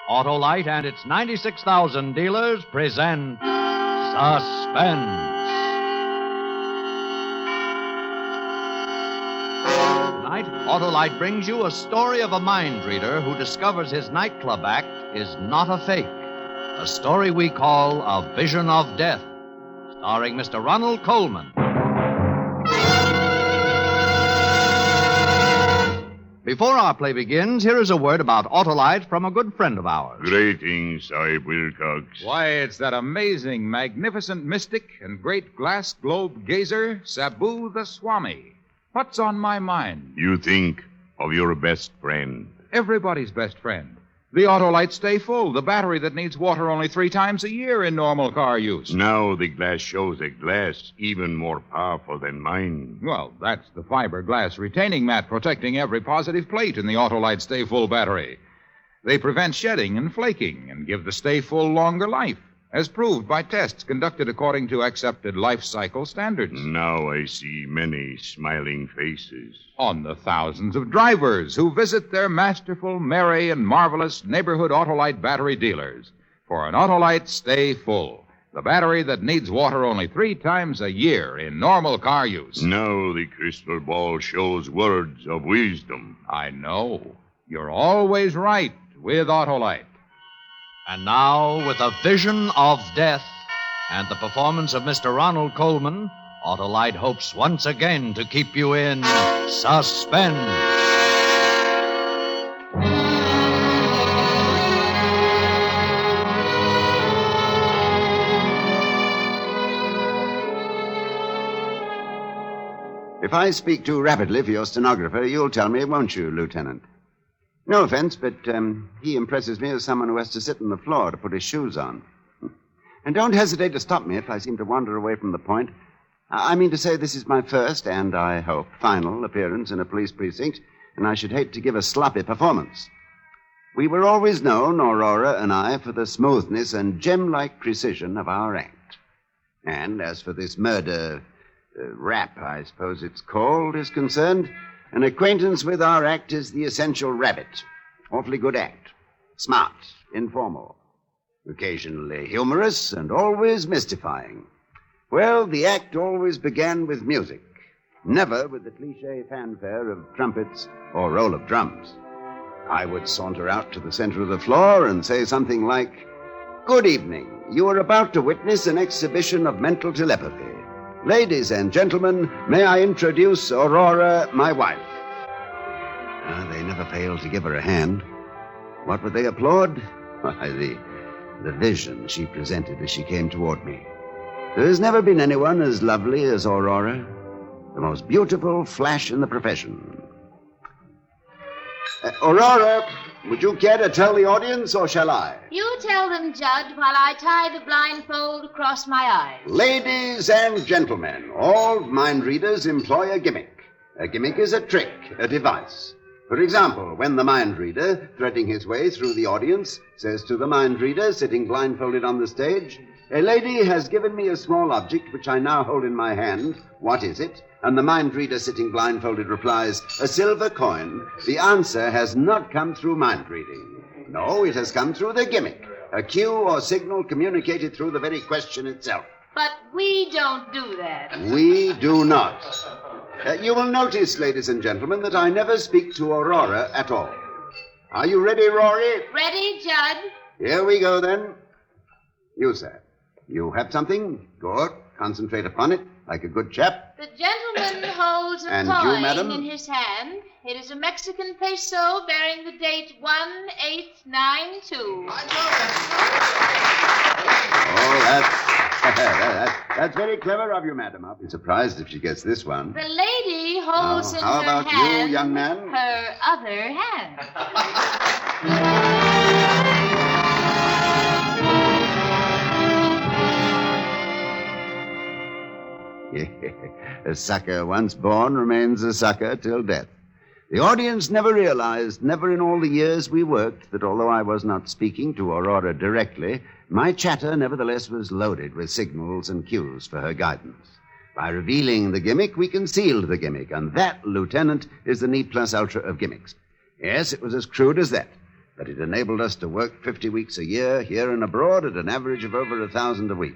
Autolite and its 96,000 dealers present Suspense. Tonight, Autolite brings you a story of a mind reader who discovers his nightclub act is not a fake. A story we call A Vision of Death, starring Mr. Ronald Colman. Before our play begins, here is a word about Autolite from a good friend of ours. Greetings, Sahib Wilcox. Why, it's that amazing, magnificent mystic and great glass globe gazer, Sabu the Swami. What's on my mind? You think of your best friend. Everybody's best friend. The Autolite Stay Full, the battery that needs water only 3 times a year in normal car use. Now the glass shows a glass even more powerful than mine. Well, that's the fiberglass retaining mat protecting every positive plate in the Autolite Stay Full battery. They prevent shedding and flaking and give the Stay Full longer life, as proved by tests conducted according to accepted life cycle standards. Now I see many smiling faces. On the thousands of drivers who visit their masterful, merry, and marvelous neighborhood Autolite battery dealers for an Autolite Stay Full, the battery that needs water only 3 times a year in normal car use. Now the crystal ball shows words of wisdom. I know. You're always right with Autolite. And now, with A Vision of Death and the performance of Mr. Ronald Colman, Autolite hopes once again to keep you in suspense. If I speak too rapidly for your stenographer, you'll tell me, won't you, Lieutenant? No offense, but he impresses me as someone who has to sit on the floor to put his shoes on. And don't hesitate to stop me if I seem to wander away from the point. I mean to say this is my first, and I hope, final appearance in a police precinct, and I should hate to give a sloppy performance. We were always known, Aurora and I, for the smoothness and gem-like precision of our act. And as for this murder rap, I suppose it's called, is concerned, an acquaintance with our act is the essential rabbit. Awfully good act. Smart, informal, occasionally humorous, and always mystifying. Well, the act always began with music, never with the cliché fanfare of trumpets or roll of drums. I would saunter out to the center of the floor and say something like, "Good evening. You are about to witness an exhibition of mental telepathy. Ladies and gentlemen, may I introduce Aurora, my wife." They never failed to give her a hand. What would they applaud? Why, the vision she presented as she came toward me. There has never been anyone as lovely as Aurora, the most beautiful flash in the profession. Aurora, would you care to tell the audience, or shall I? You tell them, Judd, while I tie the blindfold across my eyes. Ladies and gentlemen, all mind readers employ a gimmick. A gimmick is a trick, a device. For example, when the mind reader, threading his way through the audience, says to the mind reader sitting blindfolded on the stage, "A lady has given me a small object which I now hold in my hand. What is it?" And the mind reader sitting blindfolded replies, "A silver coin." The answer has not come through mind reading. No, it has come through the gimmick. A cue or signal communicated through the very question itself. But we don't do that. We do not. You will notice, ladies and gentlemen, that I never speak to Aurora at all. Are you ready, Rory? Ready, Judd? Here we go, then. You, sir. You have something? Good. Concentrate upon it, like a good chap. The gentleman holds a And coin you, madam? in his hand. It is a Mexican peso bearing the date 1892. That's very clever of you, madam. I'll be surprised if she gets this one. The lady holds in how her about hand you, young man? her other hand. A sucker once born remains a sucker till death. The audience never realized, never in all the years we worked, that although I was not speaking to Aurora directly, my chatter nevertheless was loaded with signals and cues for her guidance. By revealing the gimmick, we concealed the gimmick, and that, Lieutenant, is the neat plus ultra of gimmicks. Yes, it was as crude as that. but it enabled us to work 50 weeks a year here and abroad at an average of over 1,000 a week.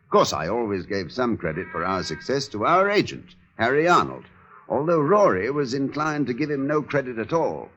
Of course, I always gave some credit for our success to our agent, Harry Arnold, although Rory was inclined to give him no credit at all.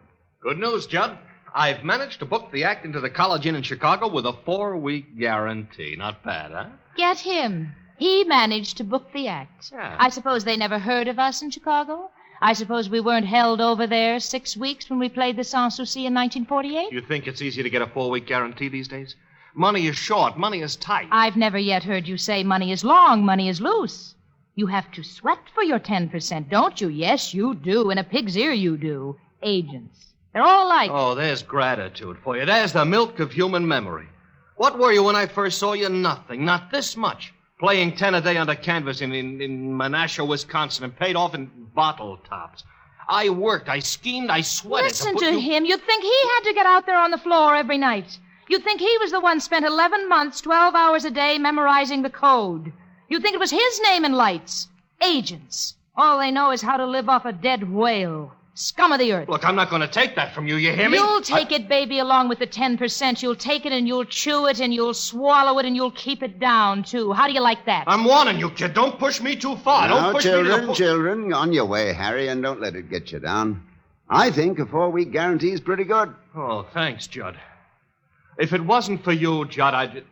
Good news, Judd. I've managed to book the act into the College Inn in Chicago with a 4-week guarantee. Not bad, huh? Get him. He managed to book the act. Yeah. I suppose they never heard of us in Chicago? I suppose we weren't held over there 6 weeks when we played the Sans Souci in 1948? You think it's easy to get a 4-week guarantee these days? Money is short. Money is tight. I've never yet heard you say money is long, money is loose. You have to sweat for your 10%, don't you? Yes, you do. In a pig's ear, you do. Agents. They're all like... Oh, there's gratitude for you. There's the milk of human memory. What were you when I first saw you? Nothing. Not this much. Playing 10 a day under canvas in Menasha, Wisconsin, and paid off in bottle tops. I worked, I schemed, I sweated. Listen to him. You'd think he had to get out there on the floor every night. You'd think he was the one spent 11 months, 12 hours a day memorizing the code. You'd think it was his name in lights. Agents. All they know is how to live off a dead whale. Scum of the earth. Look, I'm not going to take that from you, you hear me? You'll take it, baby, along with the 10%. You'll take it and you'll chew it and you'll swallow it and you'll keep it down, too. How do you like that? I'm warning you, kid. Don't push me too far. Now, Don't push children, me to... children, on your way, Harry, and don't let it get you down. I think a 4-week guarantee is pretty good. Oh, thanks, Judd. If it wasn't for you, Judd, I'd...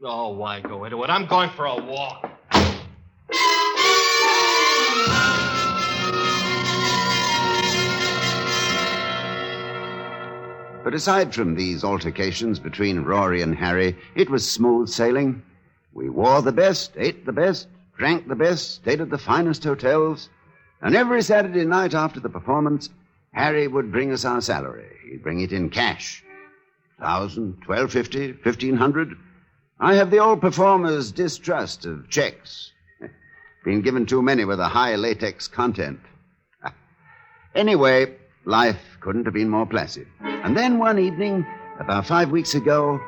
Oh, why go into it? I'm going for a walk. But aside from these altercations between Rory and Harry, it was smooth sailing. We wore the best, ate the best, drank the best, stayed at the finest hotels. And every Saturday night after the performance, Harry would bring us our salary. He'd bring it in cash. 1,000, 1,250, 1,500. I have the old performer's distrust of checks. Been given too many with a high latex content. Anyway, life couldn't have been more placid. And then one evening, about 5 weeks ago,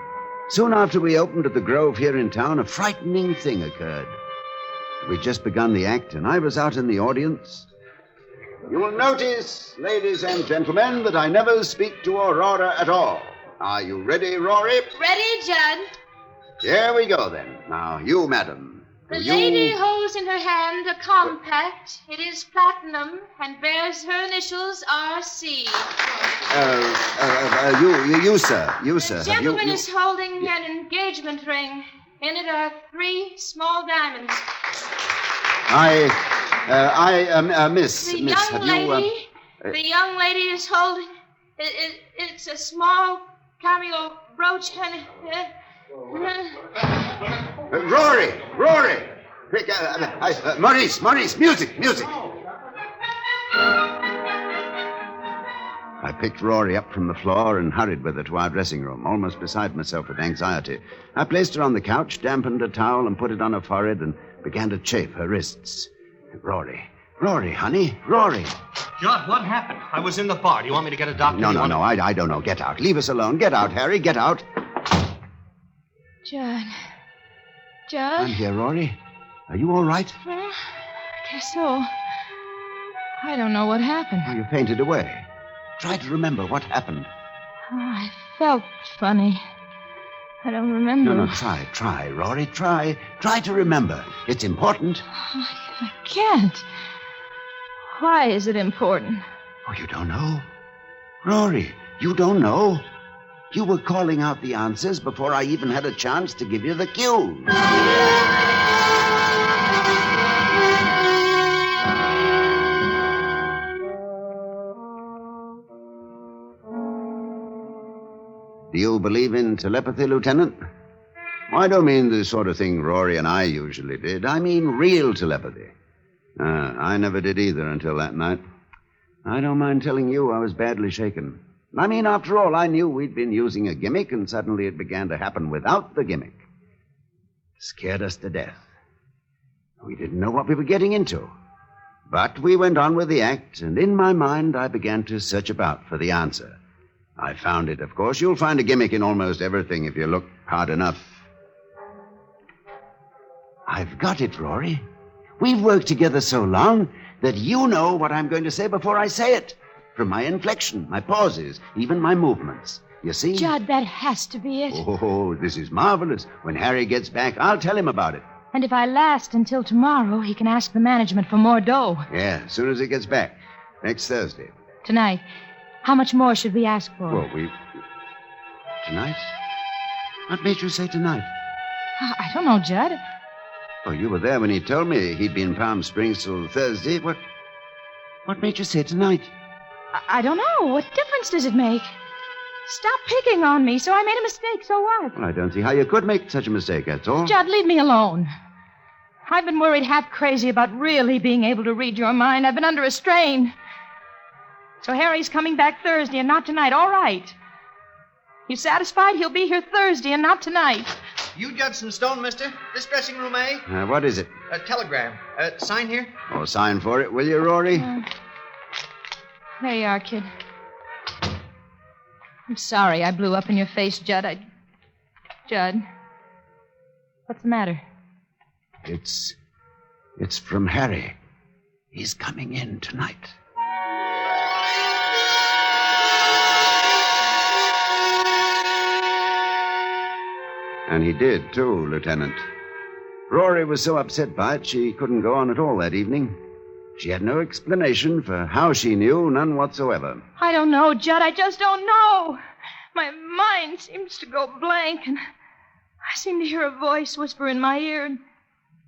soon after we opened at the Grove here in town, a frightening thing occurred. We'd just begun the act, and I was out in the audience. You will notice, ladies and gentlemen, that I never speak to Aurora at all. Are you ready, Rory? Ready, Judd. Here we go, then. Now, you, madam. The lady holds in her hand a compact. It is platinum and bears her initials R.C. You, sir. You, sir. The gentleman is holding an engagement ring. In it are 3 small diamonds. Miss. The miss, young lady. The young lady is holding. It's a small cameo brooch and. Rory! Quick, Maurice, music! I picked Rory up from the floor and hurried with her to our dressing room, almost beside myself with anxiety. I placed her on the couch, dampened a towel, and put it on her forehead and began to chafe her wrists. Rory, honey, Rory. Judd, what happened? I was in the bar. Do you want me to get a doctor? No, I don't know. Get out. Leave us alone. Get out, Harry, get out. Judd. I'm here, Rory. Are you all right? Well, I guess so. I don't know what happened. Oh, you fainted away. Try to remember what happened. Oh, I felt funny. I don't remember. No, try, Rory, try. Try to remember. It's important. I can't. Why is it important? Oh, you don't know? Rory, you don't know? You were calling out the answers before I even had a chance to give you the cue. Do you believe in telepathy, Lieutenant? I don't mean the sort of thing Rory and I usually did. I mean real telepathy. I never did either until that night. I don't mind telling you I was badly shaken. I mean, after all, I knew we'd been using a gimmick, and suddenly it began to happen without the gimmick. It scared us to death. We didn't know what we were getting into. But we went on with the act, and in my mind, I began to search about for the answer. I found it, of course. You'll find a gimmick in almost everything if you look hard enough. I've got it, Rory. We've worked together so long that you know what I'm going to say before I say it. From my inflection, my pauses, even my movements. You see? Judd, that has to be it. Oh, this is marvelous. When Harry gets back, I'll tell him about it. And if I last until tomorrow, he can ask the management for more dough. Yeah, as soon as he gets back. Next Thursday. Tonight. How much more should we ask for? Well, Tonight? What made you say tonight? I don't know, Judd. Oh, you were there when he told me he'd be in Palm Springs till Thursday. What made you say tonight? I don't know. What difference does it make? Stop picking on me. So I made a mistake. So what? Well, I don't see how you could make such a mistake, that's all. Judd, leave me alone. I've been worried half crazy about really being able to read your mind. I've been under a strain. So Harry's coming back Thursday and not tonight. All right. You satisfied? He'll be here Thursday and not tonight. You Judson Stone, mister? This dressing room, eh? What is it? A telegram. Sign here? Oh, sign for it, will you, Rory? There you are, kid. I'm sorry I blew up in your face, Judd. Judd. What's the matter? It's from Harry. He's coming in tonight. And he did, too, Lieutenant. Rory was so upset by it, she couldn't go on at all that evening. She had no explanation for how she knew, none whatsoever. I don't know, Judd. I just don't know. My mind seems to go blank, and I seem to hear a voice whisper in my ear, and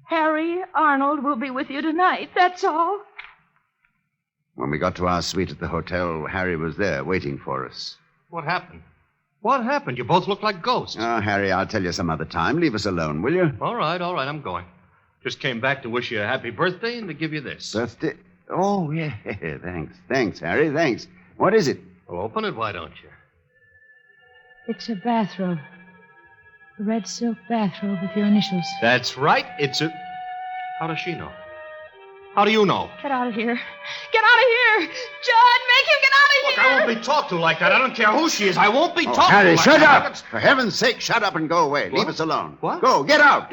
Harry Arnold will be with you tonight, that's all. When we got to our suite at the hotel, Harry was there waiting for us. What happened? What happened? You both look like ghosts. Oh, Harry, I'll tell you some other time. Leave us alone, will you? All right, I'm going. Just came back to wish you a happy birthday and to give you this. Birthday? Oh, yeah. Thanks, Harry, thanks. What is it? Well, open it, why don't you? It's a bathrobe. A red silk bathrobe with your initials. That's right. It's a... How does she know? How do you know? Get out of here. Get out of here. Judd, make him get out of Look, here. I won't be talked to like that. I don't care who she is. I won't be talked to Harry, like shut that. up! For heaven's sake, shut up and go away. Leave us alone. What? Go, get out.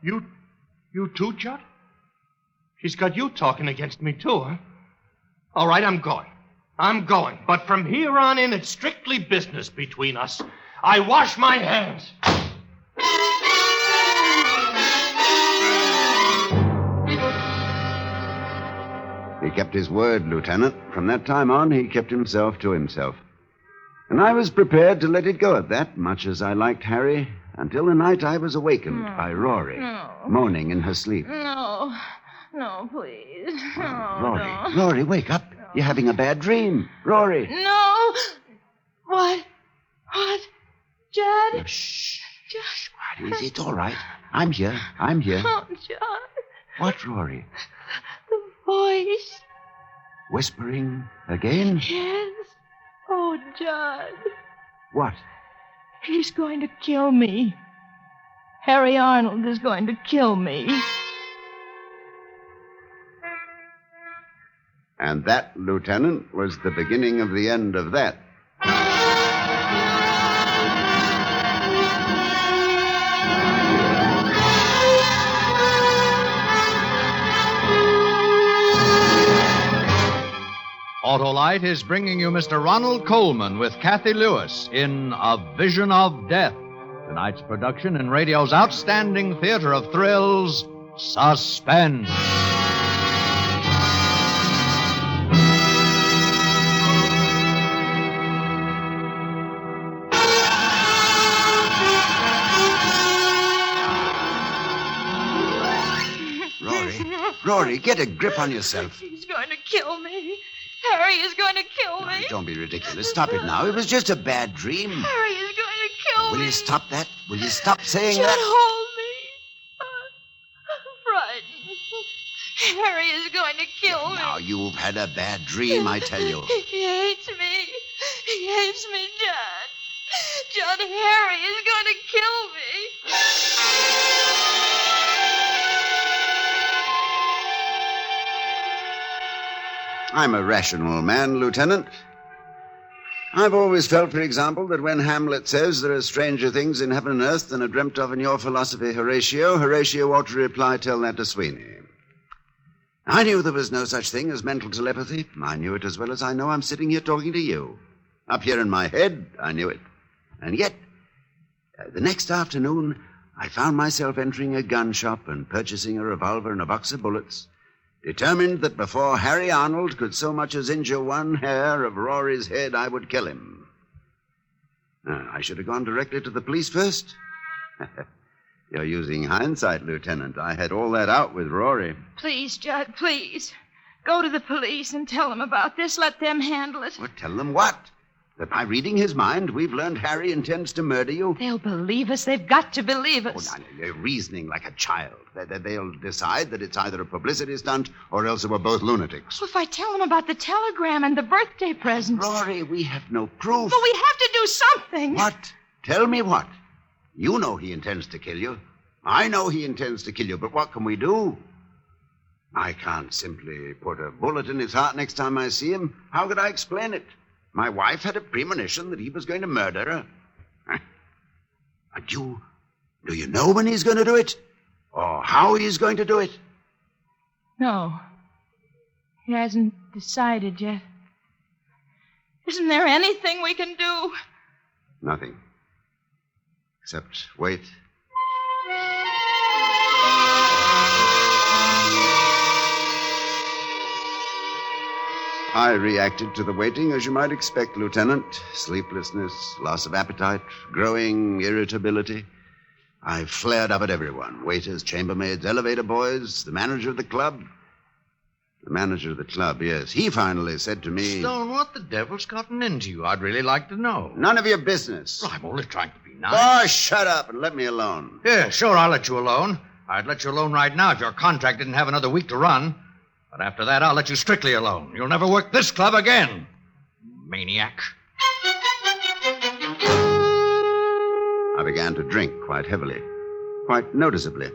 You too, Judd? She's got you talking against me, too, huh? All right, I'm going. But from here on in, it's strictly business between us. I wash my hands. He kept his word, Lieutenant. From that time on, he kept himself to himself. And I was prepared to let it go at that, much as I liked Harry, until the night I was awakened by Rory, moaning in her sleep. No, please. Rory, wake up. You're having a bad dream. Rory. No. What? Judd? Shh. Judd. Quiet, it's all right. I'm here. Oh, Judd. What, Rory? The voice. Whispering again? Yes. Oh, Judd. What? He's going to kill me. Harry Arnold is going to kill me. And that, Lieutenant, was the beginning of the end of that. Autolite is bringing you Mr. Ronald Coleman with Kathy Lewis in A Vision of Death. Tonight's production in radio's outstanding theater of thrills, Suspense. Rory, get a grip on yourself. He's going to kill me. Harry is going to kill me. Don't be ridiculous. Stop it now. It was just a bad dream. Harry is going to kill me. Will you stop that? Will you stop saying Judd, that? hold me. I'm frightened. Harry is going to kill me. Now, you've had a bad dream, I tell you. He hates me. He hates me, Judd. Judd, Harry is going to kill me. I'm a rational man, Lieutenant. I've always felt, for example, that when Hamlet says there are stranger things in heaven and earth than are dreamt of in your philosophy, Horatio ought to reply, tell that to Sweeney. I knew there was no such thing as mental telepathy. I knew it as well as I know I'm sitting here talking to you. Up here in my head, I knew it. And yet, the next afternoon, I found myself entering a gun shop and purchasing a revolver and a box of bullets, determined that before Harry Arnold could so much as injure one hair of Rory's head, I would kill him. I should have gone directly to the police first. You're using hindsight, Lieutenant. I had all that out with Rory. Please, Judd, please. Go to the police and tell them about this. Let them handle it. Well, tell them what? That by reading his mind, we've learned Harry intends to murder you? They'll believe us. They've got to believe us. Oh, no, they're reasoning like a child. They'll decide that it's either a publicity stunt or else that we're both lunatics. Well, if I tell them about the telegram and the birthday presents... Rory, we have no proof. But we have to do something. What? Tell me what? You know he intends to kill you. I know he intends to kill you, but what can we do? I can't simply put a bullet in his heart next time I see him. How could I explain it? My wife had a premonition that he was going to murder her. But do you know when he's going to do it? Or how he's going to do it? No. He hasn't decided yet. Isn't there anything we can do? Nothing. Except wait. I reacted to the waiting as you might expect, Lieutenant. Sleeplessness, loss of appetite, growing irritability. I flared up at everyone. Waiters, chambermaids, elevator boys, the manager of the club. The manager of the club, yes. He finally said to me... Stone, what the devil's gotten into you? I'd really like to know. None of your business. Well, I'm only trying to be nice. Oh, shut up and let me alone. Yeah, sure, I'll let you alone. I'd let you alone right now if your contract didn't have another week to run. But after that, I'll let you strictly alone. You'll never work this club again. Maniac. I began to drink quite heavily, quite noticeably.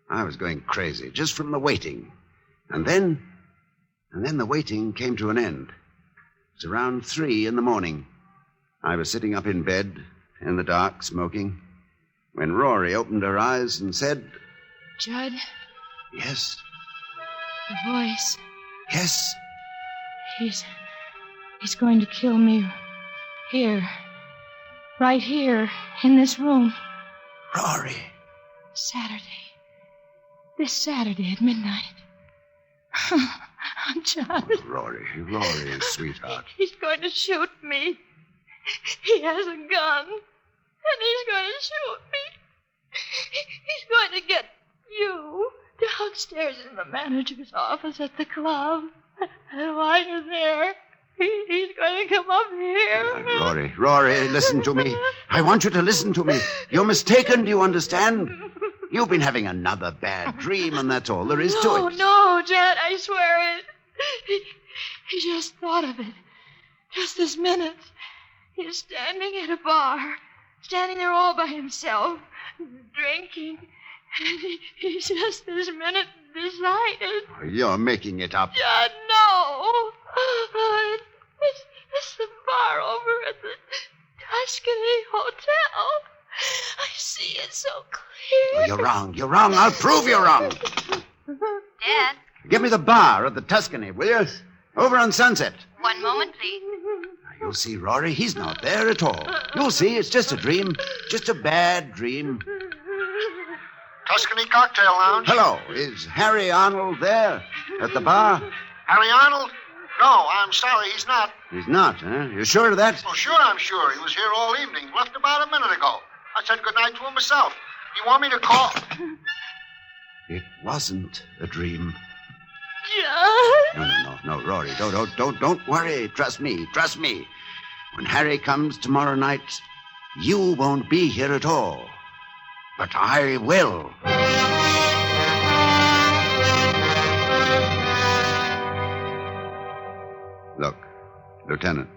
I was going crazy just from the waiting. And then the waiting came to an end. It was around 3 a.m. I was sitting up in bed, in the dark, smoking, when Rory opened her eyes and said... Judd? Yes? The voice. Yes? He's going to kill me. Here. Right here, in this room. Rory. Saturday. This Saturday at midnight. Judd. Oh, Rory, sweetheart. He's going to shoot me. He has a gun. And he's going to shoot me. He's going to get you downstairs in the manager's office at the club. And while you're there, he's going to come up here. Rory, listen to me. I want you to listen to me. You're mistaken, do you understand? You've been having another bad dream, and that's all there is to it. Oh, no, Judd, I swear it. He just thought of it. Just this minute. He's standing at a bar, standing there all by himself, drinking. And he just this minute decided. You're making it up. Judd, no. It's the bar over at the Tuscany Hotel. I see it so clear. Oh, you're wrong. I'll prove you're wrong. Dad? Give me the bar at the Tuscany, will you? Over on Sunset. One moment, please. You'll see, Rory, he's not there at all. You'll see, it's just a dream. Just a bad dream. Tuscany Cocktail Lounge. Hello, is Harry Arnold there at the bar? Harry Arnold? No, I'm sorry, he's not. He's not, huh? You sure of that? Oh, sure I'm sure. He was here all evening. Left about a minute ago. I said goodnight to him myself. You want me to call? It wasn't a dream. Judd? No, Rory, don't worry. Trust me. When Harry comes tomorrow night, you won't be here at all. But I will. Look, Lieutenant,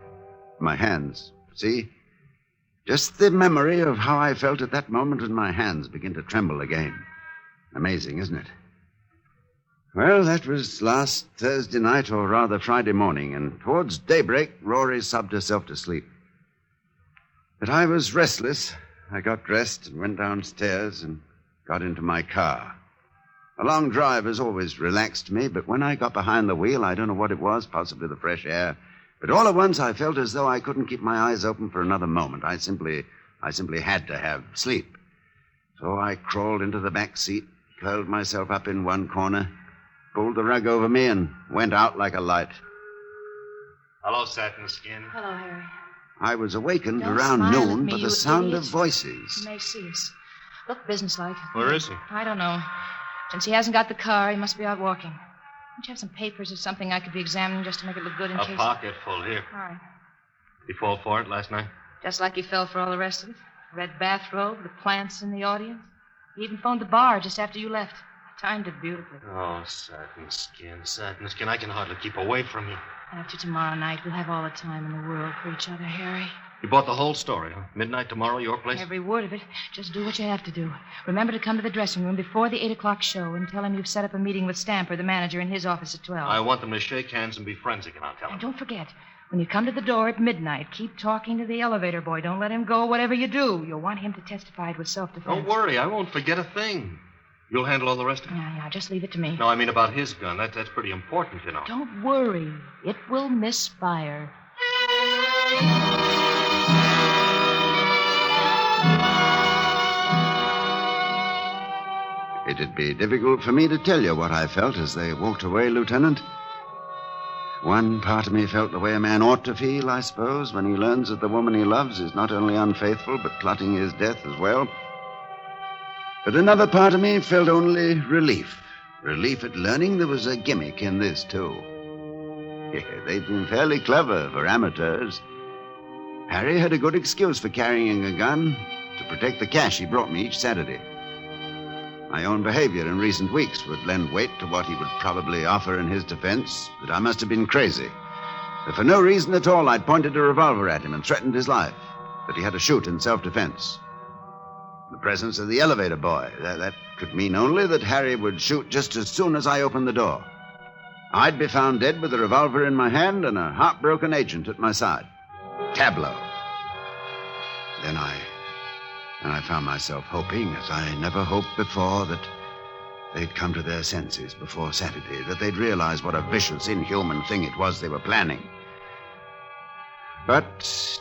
my hands, see? Just the memory of how I felt at that moment and my hands begin to tremble again. Amazing, isn't it? Well, that was last Thursday night, or rather Friday morning, and towards daybreak, Rory sobbed herself to sleep. But I was restless. I got dressed and went downstairs and got into my car. A long drive has always relaxed me, but when I got behind the wheel, I don't know what it was, possibly the fresh air, But all at once I felt as though I couldn't keep my eyes open for another moment. I simply had to have sleep. So I crawled into the back seat, curled myself up in one corner, pulled the rug over me, and went out like a light. Hello, Satin Skin. Hello, Harry. I was awakened Don't around smile at noon me, by the you sound idiot. of voices. He may see us. Look businesslike. Where is he? I don't know. Since he hasn't got the car, he must be out walking. Don't you have some papers or something I could be examining just to make it look good in A case? pocket full here. All right. He fall for it last night? Just like he fell for all the rest of it. Red bathrobe, the plants in the audience. He even phoned the bar just after you left. Timed it beautifully. Oh, Satin Skin. I can hardly keep away from you. After tomorrow night, we'll have all the time in the world for each other, Harry. You bought the whole story, huh? Midnight tomorrow, your place? Every word of it. Just do what you have to do. Remember to come to the dressing room before the 8 o'clock show and tell him you've set up a meeting with Stamper, the manager, in his office at 12. I want them to shake hands and be friends again, I'll tell And them. don't forget, when you come to the door at midnight, keep talking to the elevator boy. Don't let him go, whatever you do. You'll want him to testify it was self-defense. Don't worry, I won't forget a thing. You'll handle all the rest of it? Yeah, just leave it to me. No, I mean about his gun. That's pretty important, you know. Don't worry. It will misfire. It'd be difficult for me to tell you what I felt as they walked away, Lieutenant. One part of me felt the way a man ought to feel, I suppose, when he learns that the woman he loves is not only unfaithful, but plotting his death as well. But another part of me felt only relief. Relief at learning there was a gimmick in this, too. Yeah, they'd been fairly clever for amateurs. Harry had a good excuse for carrying a gun to protect the cash he brought me each Saturday. My own behavior in recent weeks would lend weight to what he would probably offer in his defense, that I must have been crazy. That for no reason at all, I'd pointed a revolver at him and threatened his life, that he had to shoot in self-defense. The presence of the elevator boy, that could mean only that Harry would shoot just as soon as I opened the door. I'd be found dead with a revolver in my hand and a heartbroken agent at my side. Tableau. Then I found myself hoping, as I never hoped before, that they'd come to their senses before Saturday, that they'd realize what a vicious, inhuman thing it was they were planning. But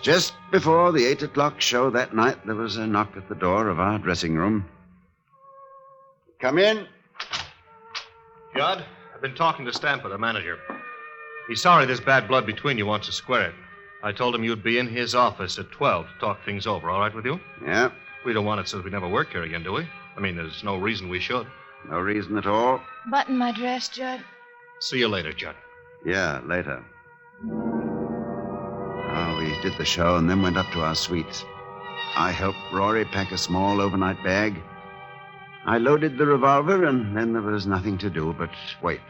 just before the 8 o'clock show that night, there was a knock at the door of our dressing room. Come in. Judd, I've been talking to Stamper, the manager. He's sorry there's bad blood between you, wants to square it. I told him you'd be in his office at 12 to talk things over. All right with you? Yeah, We don't want it so we never work here again, do we? I mean, there's no reason we should. no reason at all. Button my dress, Judd. See you later, Judd. Yeah, later. We did the show and then went up to our suites. I helped Rory pack a small overnight bag. I loaded the revolver, and then there was nothing to do but wait.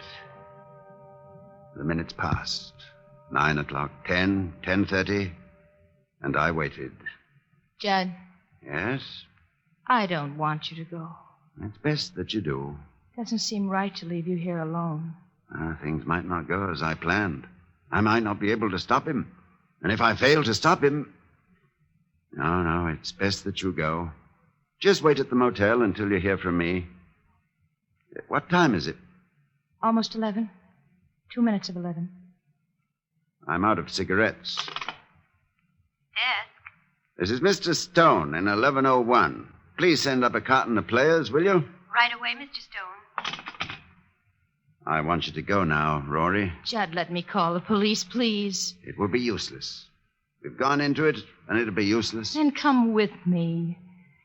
The minutes passed. 9 o'clock, 10, 10:30, and I waited. Judd, Yes? I don't want you to go. It's best that you do. Doesn't seem right to leave you here alone. Things might not go as I planned. I might not be able to stop him. And if I fail to stop him... No, it's best that you go. Just wait at the motel until you hear from me. What time is it? Almost 11. 2 minutes of 11. I'm out of cigarettes. Desk. This is Mr. Stone in 1101. Please send up a carton of players, will you? Right away, Mr. Stone. I want you to go now, Rory. Judd, let me call the police, please. It will be useless. We've gone into it, and it'll be useless. Then come with me.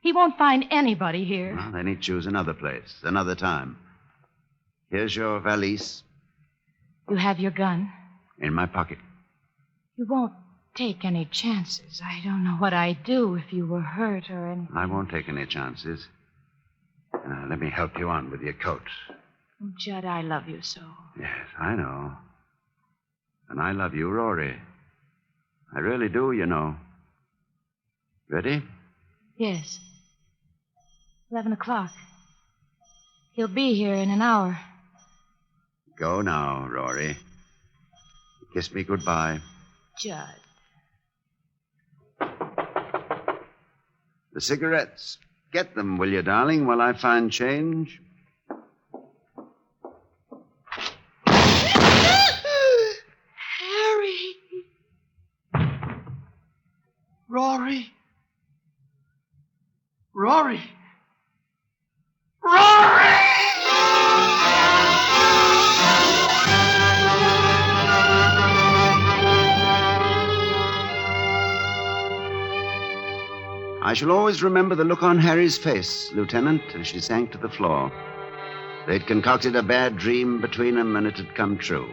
He won't find anybody here. Well, then he'd choose another place, another time. Here's your valise You have your gun. in my pocket. You won't take any chances. I don't know what I'd do if you were hurt or anything. I won't take any chances. Let me help you on with your coat. Oh, Judd, I love you so. Yes, I know. And I love you, Rory. I really do, you know. Ready? Yes. 11 o'clock. He'll be here in an hour. Go now, Rory. Kiss me goodbye. Judd. The cigarettes. Get them, will you, darling, while I find change? Harry. Rory. Rory. Rory! I shall always remember the look on Harry's face, Lieutenant, as she sank to the floor. They'd concocted a bad dream between them, and it had come true.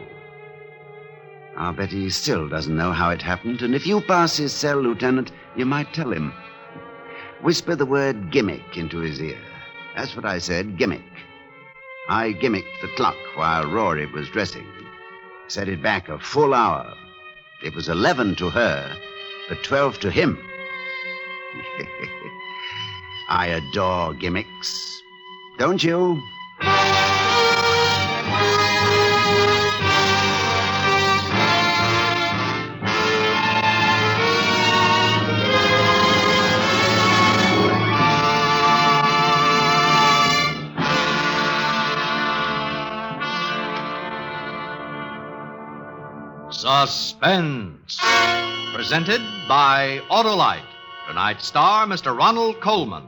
I'll bet he still doesn't know how it happened, and if you pass his cell, Lieutenant, you might tell him. Whisper the word gimmick into his ear. That's what I said, gimmick. I gimmicked the clock while Rory was dressing. Set it back a full hour. It was 11 to her, but 12 to him. I adore gimmicks. Don't you? Suspense. Presented by Autolite. Tonight's star, Mr. Ronald Coleman.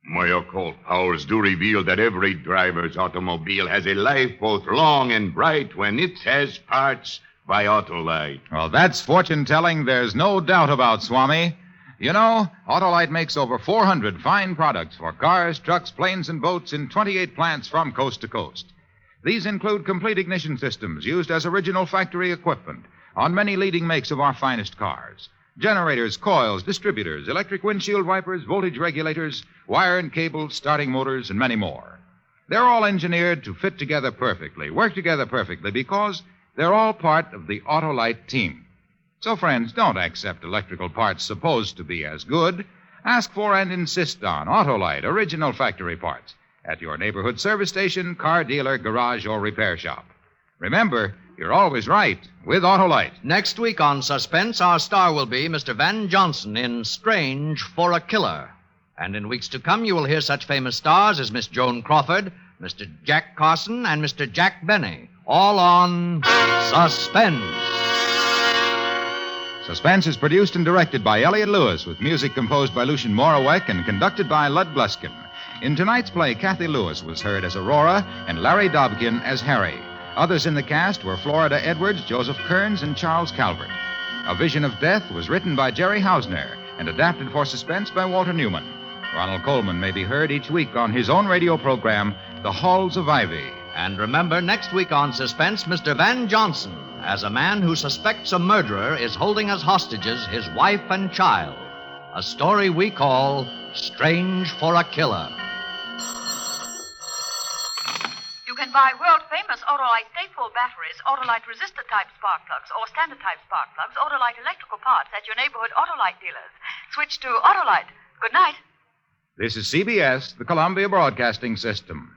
My occult powers do reveal that every driver's automobile has a life both long and bright when it has parts by Autolite. Well, that's fortune-telling there's no doubt about, Swami. You know, Autolite makes over 400 fine products for cars, trucks, planes, and boats in 28 plants from coast to coast. These include complete ignition systems used as original factory equipment on many leading makes of our finest cars. Generators, coils, distributors, electric windshield wipers, voltage regulators, wire and cable, starting motors, and many more. They're all engineered to fit together perfectly, work together perfectly, because they're all part of the Autolite team. So, friends, don't accept electrical parts supposed to be as good. Ask for and insist on Autolite original factory parts at your neighborhood service station, car dealer, garage, or repair shop. Remember, you're always right with Autolite. Next week on Suspense, our star will be Mr. Van Johnson in Strange for a Killer. And in weeks to come, you will hear such famous stars as Miss Joan Crawford, Mr. Jack Carson, and Mr. Jack Benny, all on Suspense. Suspense is produced and directed by Elliot Lewis, with music composed by Lucien Morawek and conducted by Lud Bluskin. In tonight's play, Kathy Lewis was heard as Aurora and Larry Dobkin as Harry. Others in the cast were Florida Edwards, Joseph Kearns, and Charles Calvert. A Vision of Death was written by Jerry Hausner and adapted for Suspense by Walter Newman. Ronald Coleman may be heard each week on his own radio program, The Halls of Ivy. And remember, next week on Suspense, Mr. Van Johnson, as a man who suspects a murderer is holding as hostages his wife and child. A story we call Strange for a Killer. You can buy world-famous Autolite stateful batteries, Autolite resistor-type spark plugs, or standard-type spark plugs, Autolite electrical parts at your neighborhood Autolite dealers. Switch to Autolite. Good night. This is CBS, the Columbia Broadcasting System.